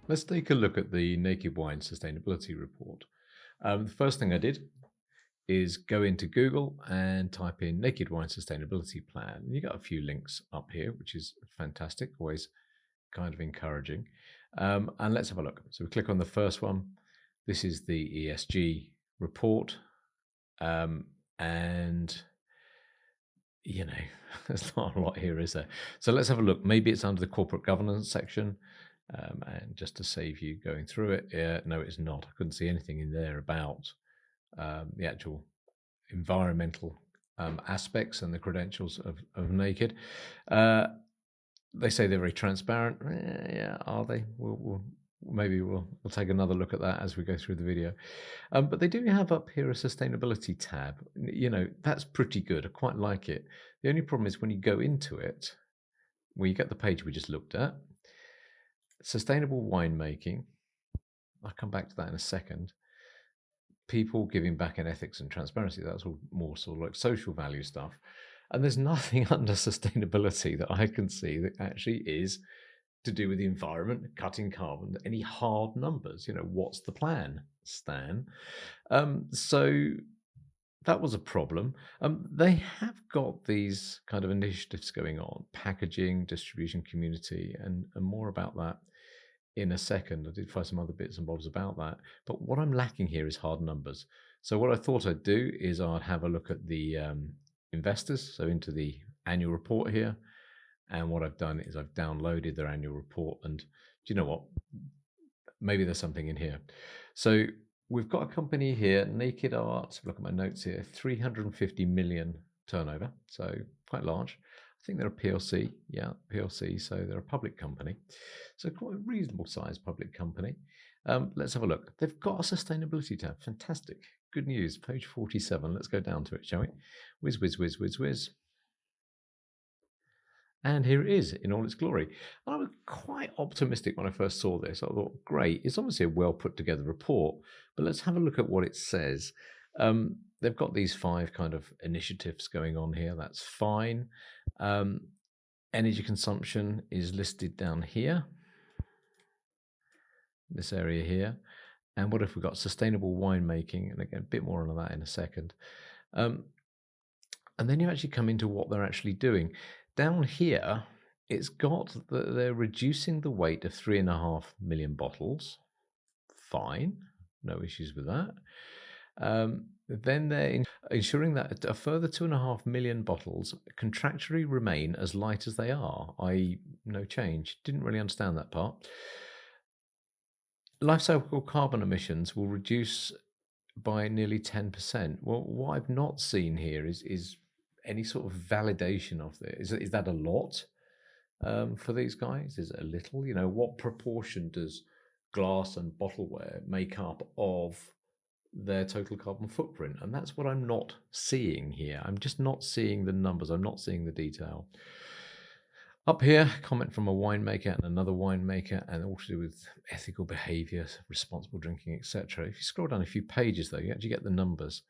Let's take a look at the Naked Wine Sustainability Report. The first thing I did is go into Google and type in Naked Wine Sustainability Plan. And you got a few links up here, which is fantastic, always kind of encouraging. And let's have a look. So we click on the first one. This is the ESG report. And you know, there's not a lot here, is there? So let's have a look. Maybe it's under the corporate governance section. And just to save you going through it, no, it's not. I couldn't see anything in there about the actual environmental aspects and the credentials of Naked. They say they're very transparent. Yeah, are they? Maybe we'll take another look at that as we go through the video. But they do have up here a sustainability tab. You know, that's pretty good. I quite like it. The only problem is when you go into it, well, you get the page we just looked at, sustainable winemaking. I'll come back to that in a second. People giving back in ethics and transparency. That's all more sort of like social value stuff. And there's nothing under sustainability that I can see that actually is to do with the environment, cutting carbon, any hard numbers. You know, what's the plan, Stan? So that was a problem. They have got these kind of initiatives going on, packaging, distribution, community, and more about that in a second. I did find some other bits and bobs about that. But what I'm lacking here is hard numbers. So what I thought I'd do is I'd have a look at the investors, so into the annual report here. And what I've done is I've downloaded their annual report. And do you know what? Maybe there's something in here. So we've got a company here, Naked Art. Look at my notes here, 350 million turnover. So quite large. I think they're a PLC. Yeah, PLC. So they're a public company. So quite a reasonable sized public company. Let's have a look. They've got a sustainability tab. Fantastic. Good news. Page 47. Let's go down to it, shall we? Whiz, whiz, whiz, whiz, whiz. And here it is in all its glory. And I was quite optimistic when I first saw this. I thought, great, it's obviously a well put together report, but let's have a look at what it says. They've got these 5 kind of initiatives going on here. That's fine. Energy consumption is listed down here, this area here. And what if we've got sustainable winemaking? And again, a bit more on that in a second. And then you actually come into what they're actually doing. Down here, it's got that they're reducing the weight of 3.5 million bottles. Fine, no issues with that. Then they're ensuring that a further 2.5 million bottles contractually remain as light as they are, i.e., no change. Didn't really understand that part. Life cycle carbon emissions will reduce by nearly 10%. Well, what I've not seen here is any sort of validation of this. Is that a lot for these guys? Is it a little? You know, what proportion does glass and bottleware make up of their total carbon footprint? And that's what I'm not seeing here. I'm just not seeing the numbers. I'm not seeing the detail. Up here, comment from a winemaker and another winemaker, and all to do with ethical behaviour, responsible drinking, etc. If you scroll down a few pages, though, you actually get the numbers.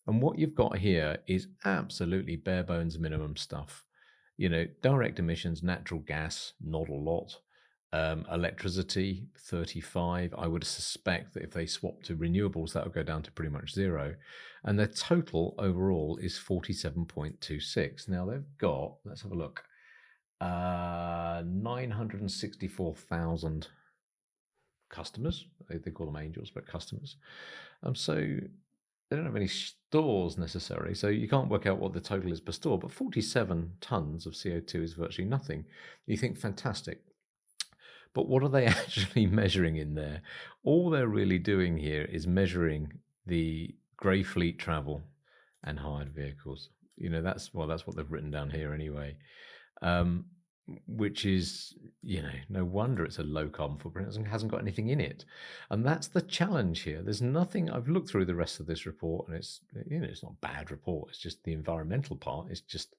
And what you've got here is absolutely bare bones minimum stuff. You know, direct emissions, natural gas, not a lot. Electricity, 35. I would suspect that if they swap to renewables, that would go down to pretty much 0. And their total overall is 47.26. Now they've got, let's have a look, 964,000 customers. They call them angels, but customers. So they don't have any stores necessarily, so you can't work out what the total is per store, but 47 tons of CO2 is virtually nothing. You think, fantastic. But what are they actually measuring in there? All they're really doing here is measuring the grey fleet travel and hired vehicles. You know, that's what they've written down here anyway. Which is, you know, no wonder it's a low carbon footprint. It hasn't got anything in it. And that's the challenge here. There's nothing. I've looked through the rest of this report, and it's, you know, it's not a bad report. It's just the environmental part is just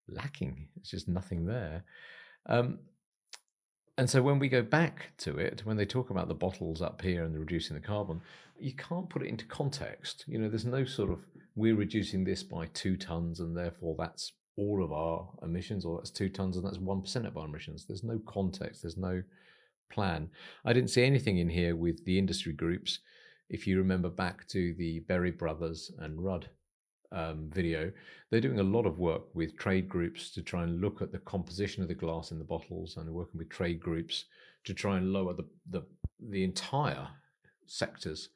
lacking. It's just nothing there. And so when we go back to it, when they talk about the bottles up here and the reducing the carbon, you can't put it into context. You know, there's no sort of, we're reducing this by 2 tons and therefore that's all of our emissions, or that's 2 tons and that's 1% of our emissions. There's no context. There's no plan. I didn't see anything in here with the industry groups. If you remember back to the Berry Brothers and Rudd video, they're doing a lot of work with trade groups to try and look at the composition of the glass in the bottles, and they're working with trade groups to try and lower the entire sector's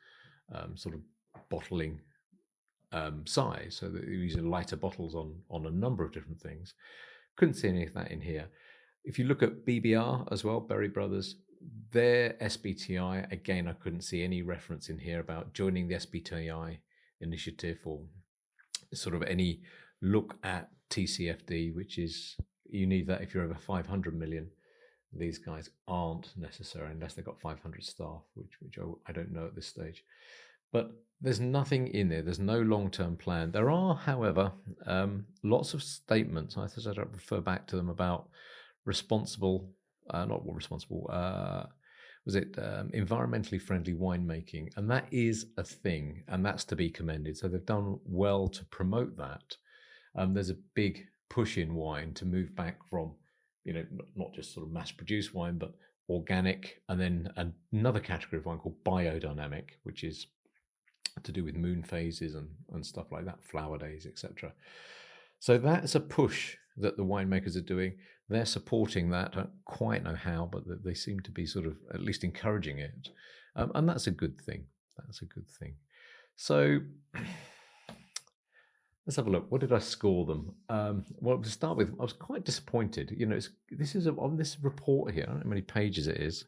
sort of bottling size, so that you're using lighter bottles on a number of different things. Couldn't see any of that in here. If you look at BBR as well, Berry Brothers, their SBTI, again, I couldn't see any reference in here about joining the SBTI initiative or sort of any look at TCFD, which is, you need that if you're over 500 million. These guys aren't necessary unless they've got 500 staff, which I don't know at this stage. But there's nothing in there. There's no long-term plan. There are, however, lots of statements. I said I'd refer back to them about responsible, environmentally friendly winemaking, and that is a thing, and that's to be commended. So they've done well to promote that. There's a big push in wine to move back from, not just sort of mass-produced wine, but organic, and then another category of wine called biodynamic, which is to do with moon phases and stuff like that, flower days, etc. So that's a push that the winemakers are doing. They're supporting that. I don't quite know how, but they seem to be sort of at least encouraging it. And that's a good thing. That's a good thing. So let's have a look. What did I score them? Well, to start with, I was quite disappointed. This is on this report here. I don't know how many pages it is.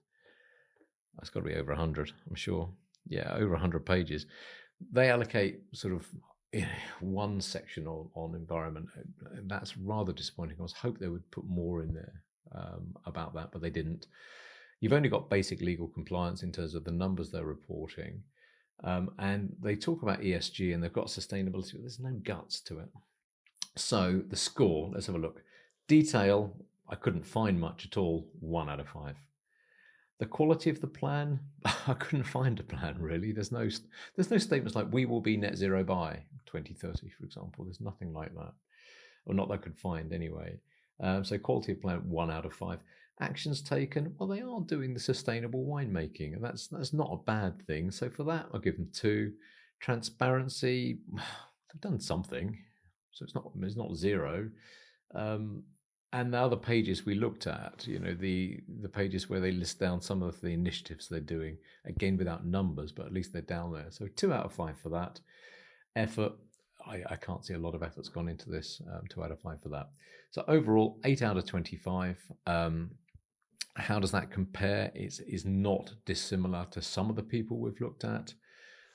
It's got to be over 100, I'm sure. Yeah, over 100 pages. They allocate sort of one section on environment, and that's rather disappointing. I was hoping they would put more in there about that, but they didn't. You've only got basic legal compliance in terms of the numbers they're reporting, and they talk about ESG and they've got sustainability, but there's no guts to it. So the score, let's have a look. Detail, I couldn't find much at all, 1 out of 5. The quality of the plan, I couldn't find a plan really. There's no statements like we will be net zero by 2030, for example. There's nothing like that, or not that I could find anyway. So quality of plan, 1 out of 5. Actions taken, well, they are doing the sustainable winemaking, and that's not a bad thing. So for that, I'll give them 2. Transparency, they've done something, so it's not 0. And the other pages we looked at, the pages where they list down some of the initiatives they're doing, again without numbers, but at least they're down there. So 2 out of 5 for that. Effort, I can't see a lot of effort's gone into this. 2 out of 5 for that. So overall, 8 out of 25. How does that compare? It's not dissimilar to some of the people we've looked at.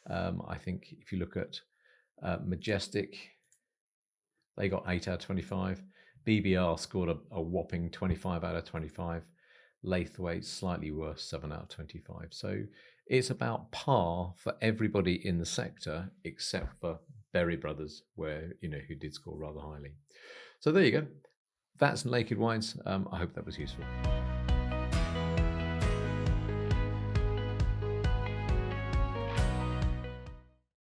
I think if you look at Majestic, they got 8 out of 25. BBR scored a whopping 25 out of 25. Lathwaite, slightly worse, 7 out of 25. So it's about par for everybody in the sector, except for Berry Brothers, who did score rather highly. So there you go. That's Naked Wines. I hope that was useful.